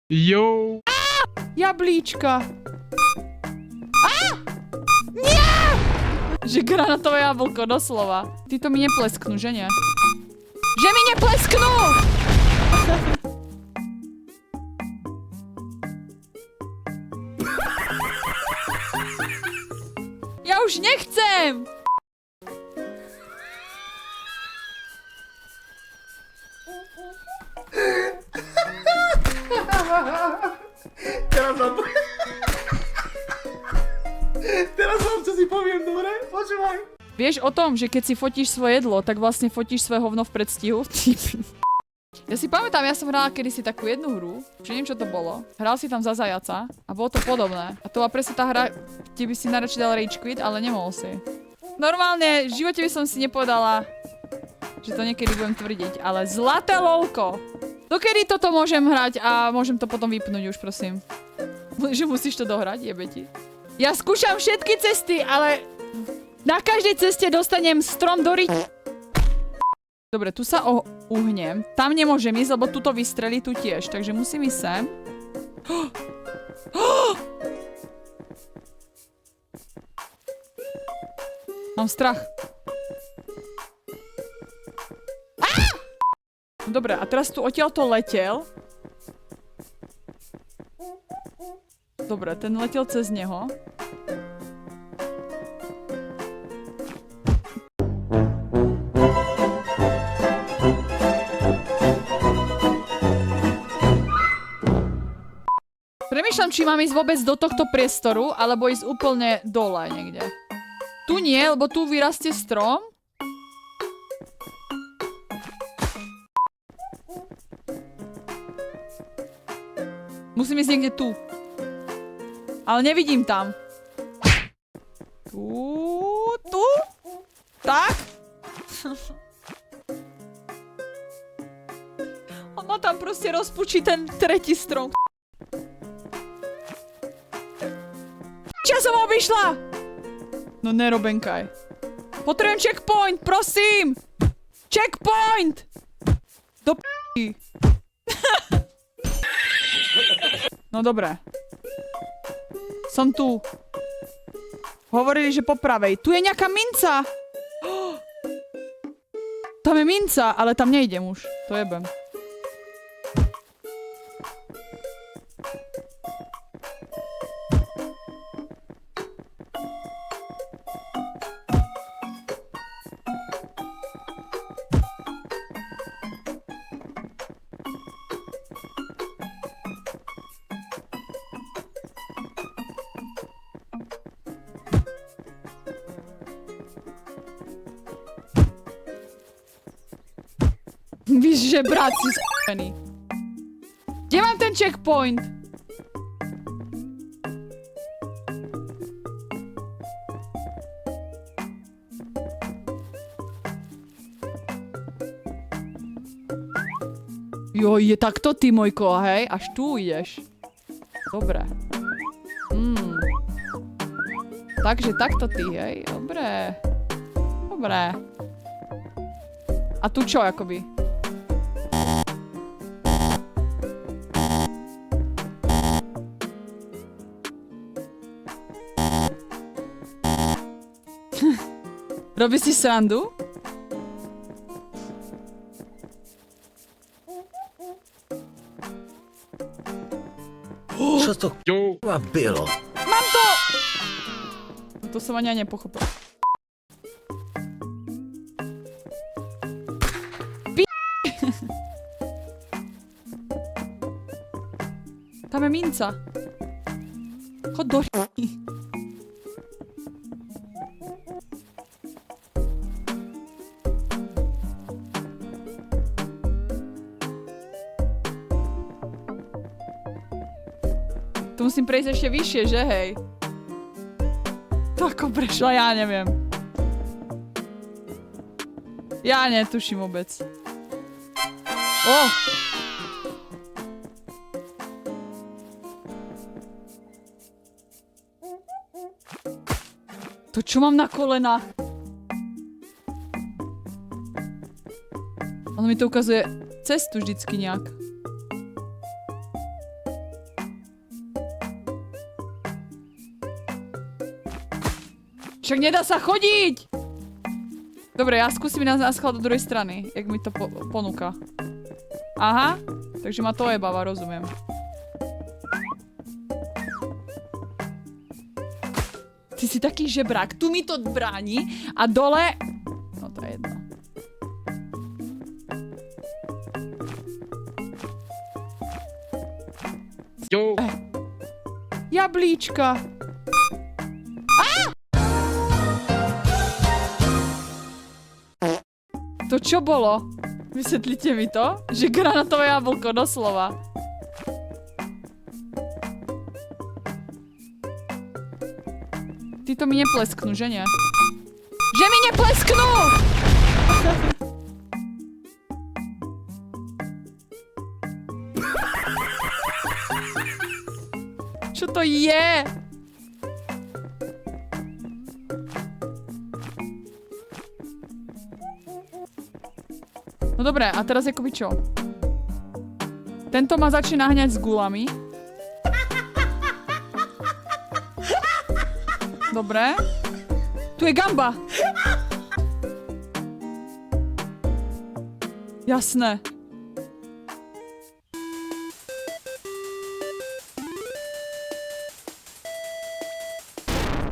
Jo. Jablíčka. Nie! Že granatové jablko, doslova. Ty to mi neplesknú, že nie? Že mi neplesknú! Ja už nechcem! Teraz vám čo si poviem, dobre? Počúvaj. Vieš o tom, že keď si fotíš svoje jedlo, tak vlastne fotíš svoje hovno v predstihu? Ja si pamätám, ja som hrala kedysi takú jednu hru, už neviem čo to bolo. Hral si tam za zajaca a bolo to podobné. A to bola presne tá hra, kde by si najradšej dal rage quit, ale nemohol si. Normálne, v živote by som si nepovedala, že to niekedy budem tvrdiť, ale zlaté lolko. Dokedy toto môžem hrať a môžem to potom vypnúť už, prosím. Že musíš to dohrať, jebe ti. Ja skúšam všetky cesty, ale na každej ceste dostanem strom do Dobre, tu sa uhnem. Tam nemôžem ísť, lebo tuto vystrelí, tu tiež. Takže musím ísť sem. Mám strach. Dobre, a teraz tu odtiaľto letel. Dobre, ten letel cez neho. Premýšľam, či mám ísť vôbec do tohto priestoru, alebo ísť úplne dole niekde. Tu nie, lebo tu vyrastie strom. Musím ísť niekde tu. Ale nevidím tam. Tu? Tak? Ono tam proste rozpučí ten tretí strom. Čo som obišla? No nerobenkaj. Potrebujem checkpoint, prosím! Checkpoint! Do p***y. No dobré. Som tu. Hovorili, že po pravej. Tu je nejaká minca! Tam je minca, ale tam nejdem už. To jebem. Víš, že brat si s***ený. Kde mám ten checkpoint? Jo, je takto ty, Mojko, hej? Až tu ideš. Dobre. Takže takto ty, hej? Dobre. Dobre. A tu čo, akoby? Robíš si srandu? Čo to Jo. bylo? Mám to! No to som ani nepochopil. Tam je minca. Chod do Tu musím prejsť ešte vyššie, že hej? To ako prešla, ja neviem. Ja netuším vôbec. To čo mám na kolenách? Ono mi to ukazuje cestu vždycky nejak. Však nedá sa chodiť! Dobre, ja skúsim nás naschvál do druhej strany, jak mi to ponúka. Aha, takže ma to jebáva, rozumiem. Ty si taký žebrák, tu mi to bráni a dole... No to je jedno. Jablíčka. To čo bolo? Vysvetlite mi to? Že granátové jablko, doslova. Títo mi neplesknú, že nie? Že mi neplesknú! Čo to je? No dobré, a teraz akoby čo? Tento ma začne naháňať s gulami. Dobre. Tu je gamba. Jasné.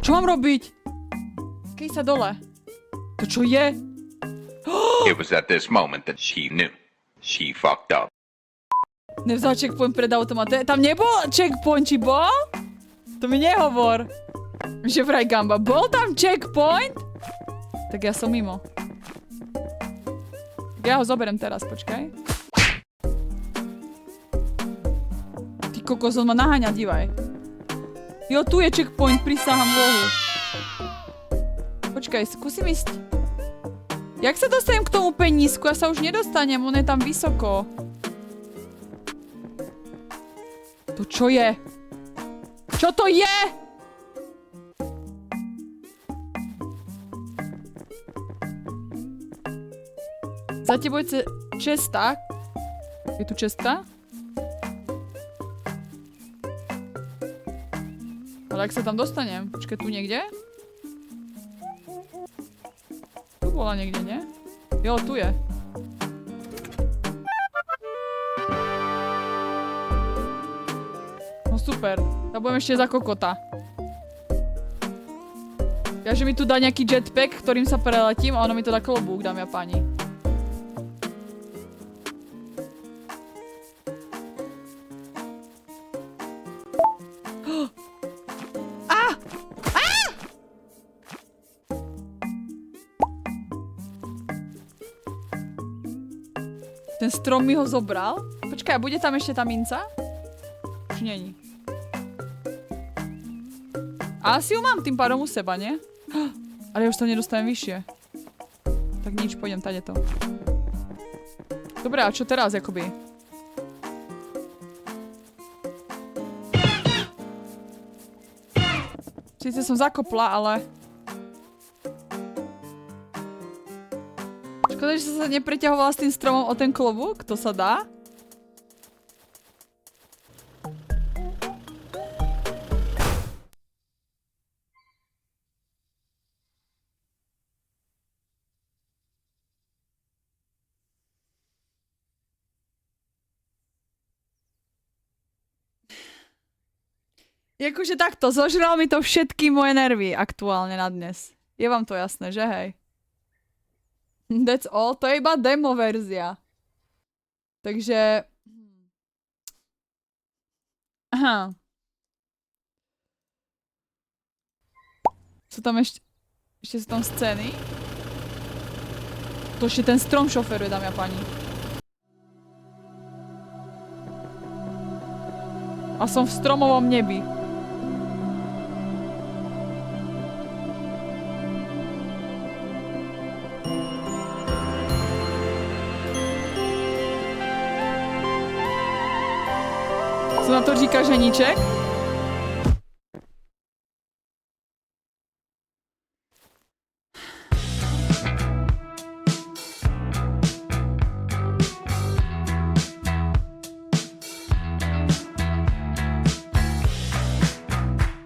Čo mám robiť? Kej sa dole. To čo je? It was at this moment that she knew. She fucked up. Nevzal checkpoint pred automate. Tam nebol checkpoint, či bol? To mi nehovor. Že vraj gamba. Bol tam checkpoint? Tak ja som mimo. Tak ja ho zoberiem teraz, počkaj. Ty kokos, on ma naháňa, divaj. Jo, tu je checkpoint, prisahám Bohu. Počkaj, skúsim ísť. Jak sa dostanem k tomu penízku? Ja sa už nedostanem, on je tam vysoko. To čo je? Čo to je? Za tebou je česta. Je tu česta? Ale jak sa tam dostanem? Počkaj, tu niekde? Tu bola niekde, nie? Jo, tu je. No super. Ja budem ešte za kokota. Ja, že mi tu dá nejaký jetpack, ktorým sa preletím a ono mi to dá klobúk, dámy a páni. Ten strom mi ho zobral? Počkaj, a bude tam ešte tá minca? Už není. A asi ju mám tým pádom u seba, nie? Ale ja už sa nedostanem vyššie. Tak nič, pôjdem tadeto. Dobre, a čo teraz, akoby? Sice som zakopla, ale... Škoda, že sa nepreťahovala s tým stromom o ten klobúk. To sa dá? Jakože takto, zožral mi to všetky moje nervy aktuálne na dnes. Je vám to jasné, že hej? That's all. To je iba demo verzia. Takže... Aha. Sú tam ešte sú tam scény? To ešte ten strom šoferuje, dámy a páni. A som v stromovom nebi. Co na to říká ženíček?